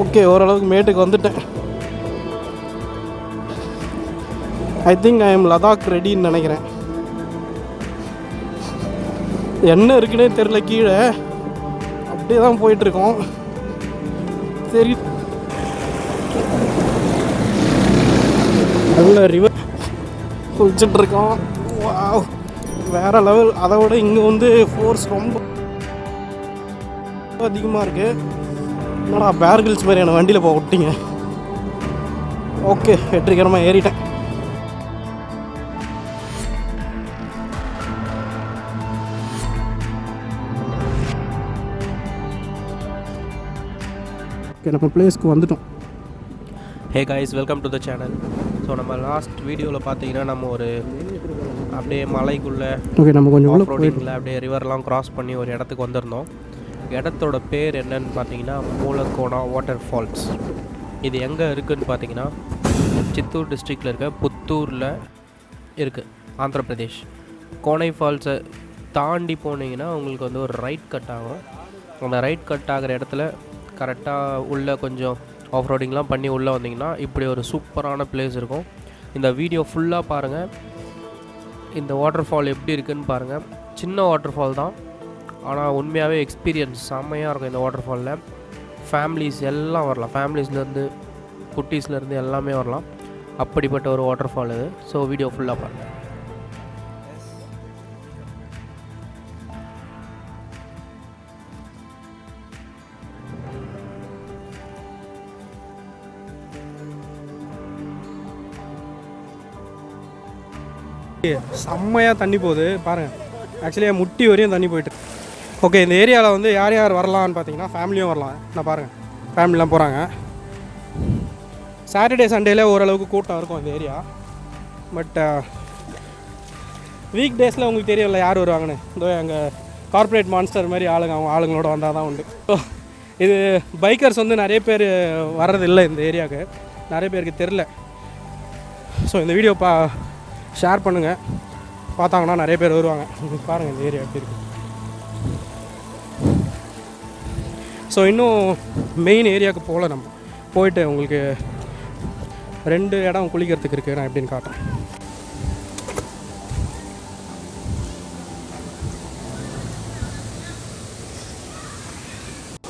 Okay, ஓரளவுக்கு மேட்டுக்கு வந்துட்டேன். I think I am Ladakh ரெடின்னு நினைக்கிறேன். என்ன இருக்குன்னே தெரில, கீழே அப்படியே தான் போயிட்டுருக்கோம். சரி, நல்ல ரிவர் குளிச்சுட்ருக்கோம். வாவ், வேறு லெவல். அதை விட இங்கே வந்து ஃபோர்ஸ் ரொம்ப அதிகமாக இருக்குது. என்னடா பேர்கில்ஸ் மாதிரி என்னை வண்டியில் போக விட்டீங்க. ஓகே, வெற்றிகரமாக ஏறிட்டேன். ஓகே, நம்ம பிளேஸ்க்கு வந்துட்டோம். Hey guys, welcome to the channel. So நம்ம லாஸ்ட் வீடியோவில் பார்த்தீங்கன்னா நம்ம ஒரு அப்படியே மலைக்குள்ளே ஓகே, நம்ம கொஞ்சம் ஆஃப் ரோடிங்கில் அப்படியே ரிவர்லாம் க்ராஸ் பண்ணி ஒரு இடத்துக்கு வந்திருந்தோம். இடத்தோட பேர் என்னன்னு பார்த்தீங்கன்னா மூலக்கோனா வாட்டர் ஃபால்ஸ். இது எங்கே இருக்குதுன்னு பார்த்தீங்கன்னா சித்தூர் டிஸ்ட்ரிக்டில் இருக்க புத்தூரில் இருக்குது, ஆந்திர பிரதேஷ். கோனை ஃபால்ஸை தாண்டி போனீங்கன்னா உங்களுக்கு வந்து ஒரு ரைட் கட் ஆகும். அந்த ரைட் கட் ஆகிற இடத்துல கரெக்டாக உள்ளே கொஞ்சம் ஆஃப் ரோடிங்லாம் பண்ணி உள்ளே வந்தீங்கன்னா இப்படி ஒரு சூப்பரான பிளேஸ் இருக்கும். இந்த வீடியோ ஃபுல்லாக பாருங்கள். இந்த வாட்டர் ஃபால் எப்படி இருக்குதுன்னு பாருங்கள். சின்ன வாட்டர் ஃபால் தான், ஆனால் உண்மையாகவே எக்ஸ்பீரியன்ஸ் செம்மையாக இருக்கும். இந்த வாட்டர் ஃபாலில் ஃபேமிலிஸ் எல்லாம் வரலாம், ஃபேமிலிஸ்லேருந்து குட்டீஸ்லேருந்து எல்லாமே வரலாம். அப்படிப்பட்ட ஒரு வாட்டர் ஃபால் இது. ஸோ வீடியோ ஃபுல்லாக பாருங்கள். செம்மையாக தண்ணி போகுது பாருங்கள். ஆக்சுவலி முட்டி வரையும் தண்ணி போயிட்டு. ஓகே, இந்த ஏரியாவில் வந்து யார் யார் வரலான்னு பார்த்தீங்கன்னா ஃபேமிலியும் வரலாம். நான் பாருங்கள், ஃபேமிலிலாம் போகிறாங்க. சாட்டர்டே சண்டேல ஓரளவுக்கு கூட்டம் இருக்கும் இந்த ஏரியா. பட் வீக் டேஸில் உங்களுக்கு தெரியல யார் வருவாங்கன்னு. இதோ எங்கள் கார்ப்பரேட் மான்ஸ்டர் மாதிரி ஆளுங்க, அவங்க ஆளுங்களோட வந்தால் தான் உண்டு. ஸோ இது பைக்கர்ஸ் வந்து நிறைய பேர் வர்றதில்லை இந்த ஏரியாவுக்கு, நிறைய பேருக்கு தெரில. ஸோ இந்த வீடியோ ஷேர் பண்ணுங்கள், பார்த்தாங்கன்னா நிறைய பேர் வருவாங்க. பாருங்கள் இந்த ஏரியா எப்படி இருக்குது. ஸோ இன்னும் மெயின் ஏரியாவுக்கு போகல. நம்ம போயிட்டு உங்களுக்கு 2 இடம் குளிக்கிறதுக்கு இருக்குது, நான் எப்படின்னு காட்டுறேன்.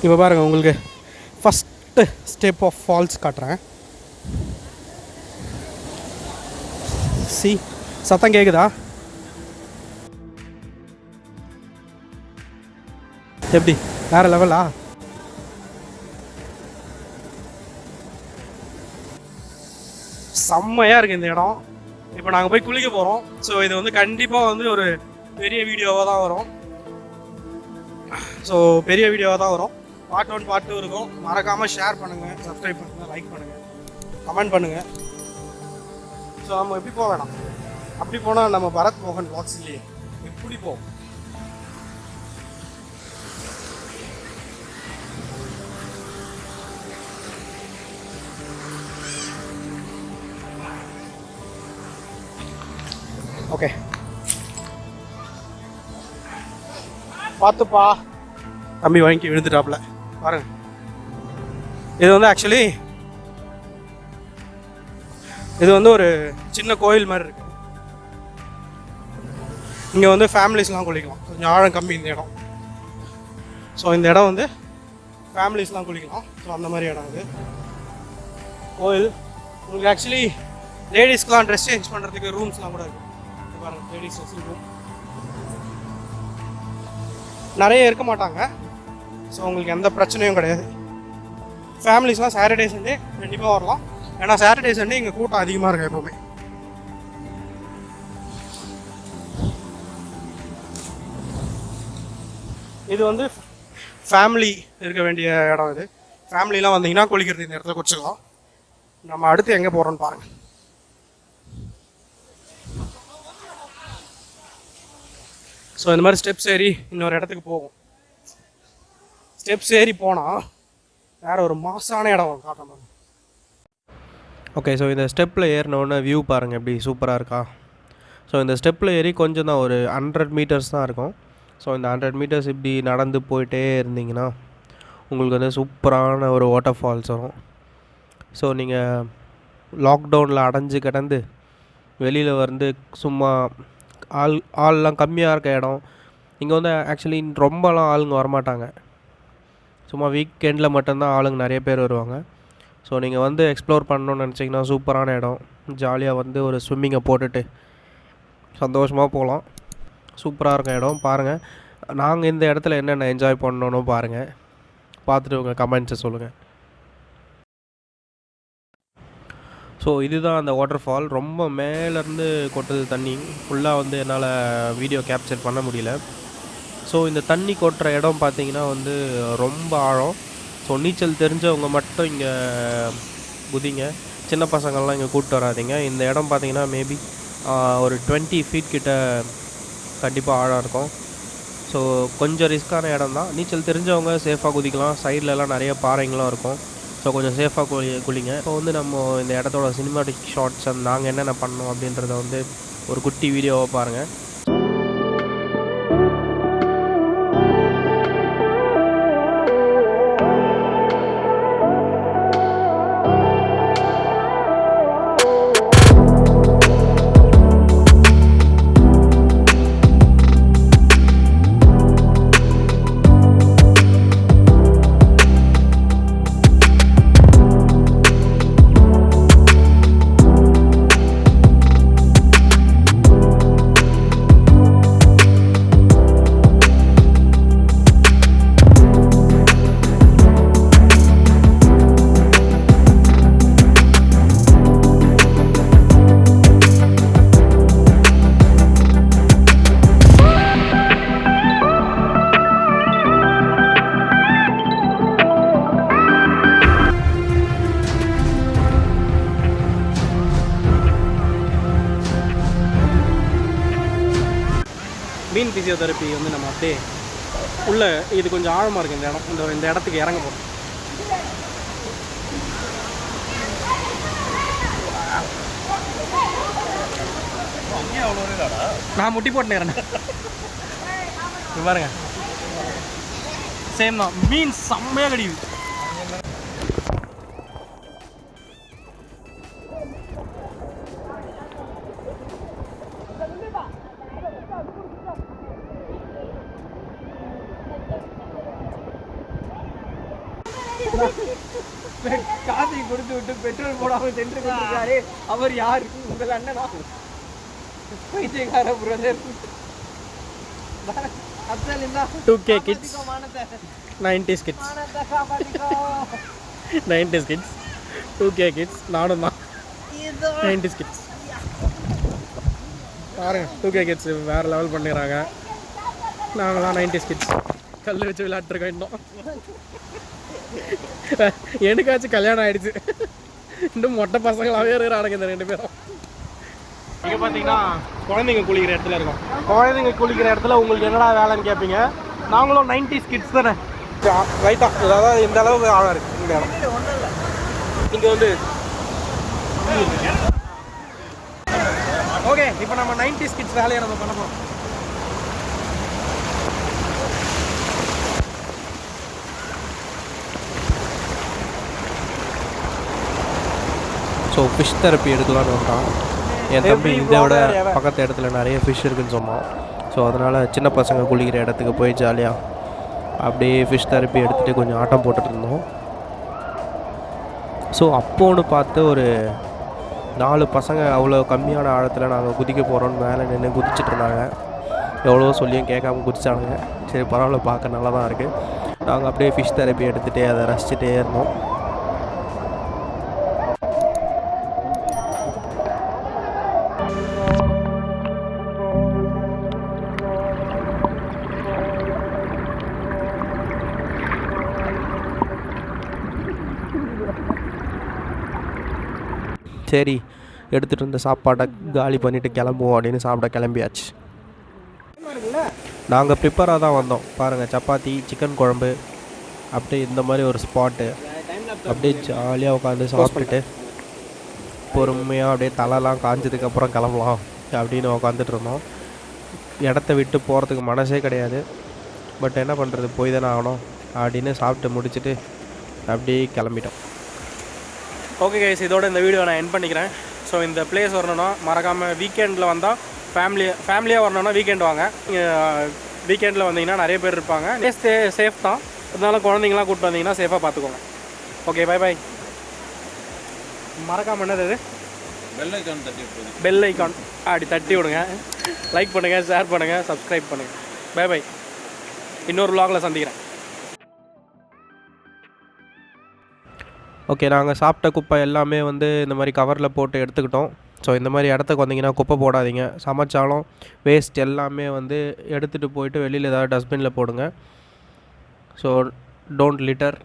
இப்போ பாருங்கள், உங்களுக்கு ஃபஸ்ட்டு ஸ்டெப் ஆஃப் ஃபால்ஸ் காட்டுறேன். சத்தம் கேட்குதா? எப்படி, வேறு லெவலா? செம்மையாக இருக்குது இந்த இடம். இப்போ நாங்கள் போய் குளிக்க போகிறோம். ஸோ இது வந்து கண்டிப்பாக வந்து ஒரு பெரிய வீடியோவாக தான் வரும். பார்ட் 1 பார்ட் 2 இருக்கும். மறக்காமல் ஷேர் பண்ணுங்கள், சப்ஸ்கிரைப் பண்ணுங்கள், லைக் பண்ணுங்கள், கமெண்ட் பண்ணுங்கள். ஸோ நம்ம எப்படி போக வேணாம், அப்படி போனால் நம்ம பரத் மோகன் வ்ளாக்ஸ் இல்லையே, எப்படி போவோம்? ஓகே, பார்த்துப்பா. தம்பி வாங்கி விழுந்துட்டாப்புல பாருங்க. இது வந்து ஆக்சுவலி இது வந்து ஒரு சின்ன கோயில் மாதிரி இருக்கு. இங்கே வந்து ஃபேமிலிஸ்லாம் குளிக்கலாம். கொஞ்சம் ஆழம் கம்மி இந்த இடம். ஸோ இந்த இடம் வந்து ஃபேமிலிஸ்லாம் குளிக்கலாம். ஸோ அந்த மாதிரி இடம் இது கோயில். உங்களுக்கு ஆக்சுவலி லேடிஸ்க்கெலாம் ட்ரெஸ் சேஞ்ச் பண்ணுறதுக்கு ரூம்ஸ்லாம் கூட இருக்குது. பாருங்கள், லேடிஸ் ட்ரெஸ்ஸிங் ரூம் நிறைய இருக்க மாட்டாங்க. ஸோ உங்களுக்கு எந்த பிரச்சனையும் கிடையாது. ஃபேமிலிஸ்லாம் சாட்டர்டே சண்டே கண்டிப்பாக வரலாம். ஏன்னா சாட்டர்டே சண்டே இங்கே கூட்டம் அதிகமாக இருக்கும் எப்போவுமே. இது வந்து ஃபேமிலி இருக்க வேண்டிய இடம். இது ஃபேமிலிலாம் வந்தீங்கன்னா குளிக்கிறது இந்த இடத்துல குடிச்சிக்கலாம். நம்ம அடுத்து எங்கே போகிறோன்னு பாருங்கள். ஸோ இந்த மாதிரி ஸ்டெப்ஸ் ஏறி இன்னொரு இடத்துக்கு போகும். ஸ்டெப்ஸ் ஏறி போனால் வேறு ஒரு மாசான இடம் காட்டணும். ஓகே, ஸோ இந்த ஸ்டெப்பில் ஏறினோடனே வியூ பாருங்கள் எப்படி சூப்பராக இருக்கா. ஸோ இந்த ஸ்டெப்பில் ஏறி கொஞ்சம் தான், ஒரு 100 மீட்டர்ஸ் தான் இருக்கும். ஸோ இந்த 100 மீட்டர்ஸ் இப்படி நடந்து போயிட்டே இருந்தீங்கன்னா உங்களுக்கு வந்து சூப்பரான ஒரு வாட்டர் ஃபால்ஸ் வரும். ஸோ நீங்கள் லாக்டவுனில் அடைஞ்சு கிடந்து வெளியில் வந்து சும்மா ஆள்லாம் கம்மியாக இருக்க இடம். இங்கே வந்து ஆக்சுவலி ரொம்பலாம் ஆளுங்க வரமாட்டாங்க, சும்மா வீக்கெண்டில் மட்டும்தான் ஆளுங்க நிறைய பேர் வருவாங்க. ஸோ நீங்கள் வந்து எக்ஸ்ப்ளோர் பண்ணணுன்னு நினச்சிங்கன்னா சூப்பரான இடம். ஜாலியாக வந்து ஒரு ஸ்விம்மிங்கை போட்டுட்டு சந்தோஷமாக போகலாம். சூப்பராக இருக்கும் இடம். பாருங்கள், நாங்கள் இந்த இடத்துல என்னென்ன என்ஜாய் பண்ணணும் பாருங்கள், பார்த்துட்டு உங்கள் கமெண்ட்ஸை சொல்லுங்கள். ஸோ இதுதான் அந்த வாட்டர் ஃபால். ரொம்ப மேலேருந்து கொட்டுறது தண்ணி. ஃபுல்லாக வந்து என்னால் வீடியோ கேப்சர் பண்ண முடியல. ஸோ இந்த தண்ணி கொட்டுற இடம் பார்த்திங்கன்னா வந்து ரொம்ப ஆழம். ஸோ நீச்சல் தெரிஞ்சவங்க மட்டும் இங்கே குதிங்க, சின்ன பசங்கள்லாம் இங்கே கூப்பிட்டு வராதிங்க. இந்த இடம் பார்த்திங்கன்னா மேபி ஒரு 20 ஃபீட் கிட்ட கண்டிப்பாக ஆழம் இருக்கும். ஸோ கொஞ்சம் ரிஸ்க்கான இடம் தான். நீச்சல் தெரிஞ்சவங்க சேஃபாக குதிக்கலாம். சைட்லலாம் நிறைய பாறைங்களும் இருக்கும். ஸோ கொஞ்சம் சேஃபாக குளிங்க. இப்போ வந்து நம்ம இந்த இடத்தோட சினிமாட்டிக் ஷார்ட்ஸ் நாங்கள் என்னென்ன பண்ணோம் அப்படின்றத வந்து ஒரு குட்டி வீடியோவை பாருங்கள். மீன் ஃபிசியோதெரப்பி வந்து நம்ம அப்படியே உள்ள, இது கொஞ்சம் ஆழமாக இருக்குது இந்த இடம். இந்த இடத்துக்கு இறங்க போகிறோம். நான் முட்டி போட்டுக்கிறேன் பாருங்க. சேம் தான், மீன் செம்மையாக கிடைக்குது. காஃபி கொடுத்து விட்டு பெட்ரோல் போடாமல் சென்று கொடுத்துருக்காரு. அவர் யார்? உங்கள் அண்ணனா? பைத்தியக்கார brother. 2K kids, 90s kids, 90s kids, 2K kids. நானும் தான் 90s kids. பாருங்க, 2K kids வேறு லெவல் பண்ணிடுறாங்க. நாங்கள் தான் 90s kids. கல் வச்சு விளையாட்டுருக்கோம் இன்னும். எனக்காச்சும் கல்யாணம் ஆகிடுச்சு, இன்னும் மொட்டை பசங்களாகவே இருக்கிறானுங்க இந்த 2 பேரும். இங்கே பார்த்தீங்கன்னா குழந்தைங்க குளிக்கிற இடத்துல இருக்கோம். குழந்தைங்க குளிக்கிற இடத்துல உங்களுக்கு என்னடா வேலைன்னு கேட்பீங்க. நாங்களும் 90s கிட்ஸ் தானே. ரைட்டாக அதாவது இந்த அளவுக்கு ஆழம் இருக்குது இந்த இடம். இங்கே வந்து ஓகே, இப்போ நம்ம 90s கிட்ஸ் வேலையை நம்ம பண்ண போகிறோம். ஸோ ஃபிஷ் தெரப்பி எடுக்கலான்னு வந்தான். என் தம்பி இதை விட பக்கத்து இடத்துல நிறைய ஃபிஷ் இருக்குதுன்னு சொன்னான். ஸோ அதனால் சின்ன பசங்க குளிக்கிற இடத்துக்கு போய் ஜாலியாக அப்படியே ஃபிஷ் தெரப்பி எடுத்துகிட்டு கொஞ்சம் ஆட்டம் போட்டுட்டு இருந்தோம். ஸோ அப்போன்னு பார்த்து ஒரு 4 பசங்க அவ்வளோ கம்மியான ஆழத்தில் நாங்கள் குதிக்க போகிறோன்னு மேலே நின்று குதிச்சுட்டு இருந்தாங்க. எவ்வளோ சொல்லியும் கேட்காம குதிச்சானுங்க. சரி பரவாயில்ல, பார்க்க நல்லா தான் இருக்குது. நாங்கள் அப்படியே ஃபிஷ் தெரப்பி எடுத்துகிட்டே அதை ரசிச்சுட்டே இருந்தோம். சரி, எடுத்துகிட்டு இருந்த சாப்பாட்டை காலி பண்ணிவிட்டு கிளம்புவோம் அப்படின்னு சாப்பிட கிளம்பியாச்சு. நாங்கள் ப்ரிப்பராக தான் வந்தோம். பாருங்கள், சப்பாத்தி, சிக்கன் குழம்பு, அப்படியே இந்த மாதிரி ஒரு ஸ்பாட்டு. அப்படியே ஜாலியாக உட்காந்து சாப்பிட்டுட்டு பொறுமையாக அப்படியே தலைலாம் காஞ்சதுக்கப்புறம் கிளம்பலாம் அப்படின்னு உட்காந்துட்டு இருந்தோம். இடத்த விட்டு போகிறதுக்கு மனசே கிடையாது. பட் என்ன பண்ணுறது, போய் தானே ஆகணும். அப்படின்னு சாப்பிட்டு முடிச்சுட்டு அப்படியே கிளம்பிட்டோம். ஓகே கைஸ், இதோட இந்த வீடியோ நான் எண்ட் பண்ணிக்கிறேன். ஸோ இந்த பிளேஸ் வரணும்னா மறக்காமல் வீக்கெண்டில் வந்தால் ஃபேமிலியாக வரணும்னா வீக்கெண்ட் வாங்க. வீக்கெண்டில் வந்தீங்கன்னா நிறைய பேர் இருப்பாங்க. சேஃப் தான், அதனால குழந்தைங்களாம் கூப்பிட்டு வந்தீங்கன்னா சேஃபாக பார்த்துக்கோங்க. Okay, bye bye. மறக்காமல் என்னது பெல் ஐக்கான் அப்படி தட்டி விடுங்க. லைக் பண்ணுங்கள், ஷேர் பண்ணுங்கள், சப்ஸ்கிரைப் பண்ணுங்கள். Bye bye. இன்னொரு vlogல சந்திக்கிறேன். ஓகே, நாங்கள் சாப்பிட்ட குப்பை எல்லாமே வந்து இந்த மாதிரி கவரில் போட்டு எடுத்துக்கிட்டோம். ஸோ இந்த மாதிரி இடத்துக்கு வந்தீங்கன்னா குப்பை போடாதீங்க. சமைச்சாலும் வேஸ்ட் எல்லாமே வந்து எடுத்துகிட்டு போயிட்டு வெளியில் ஏதாவது டஸ்ட்பினில் போடுங்க. So don't litre.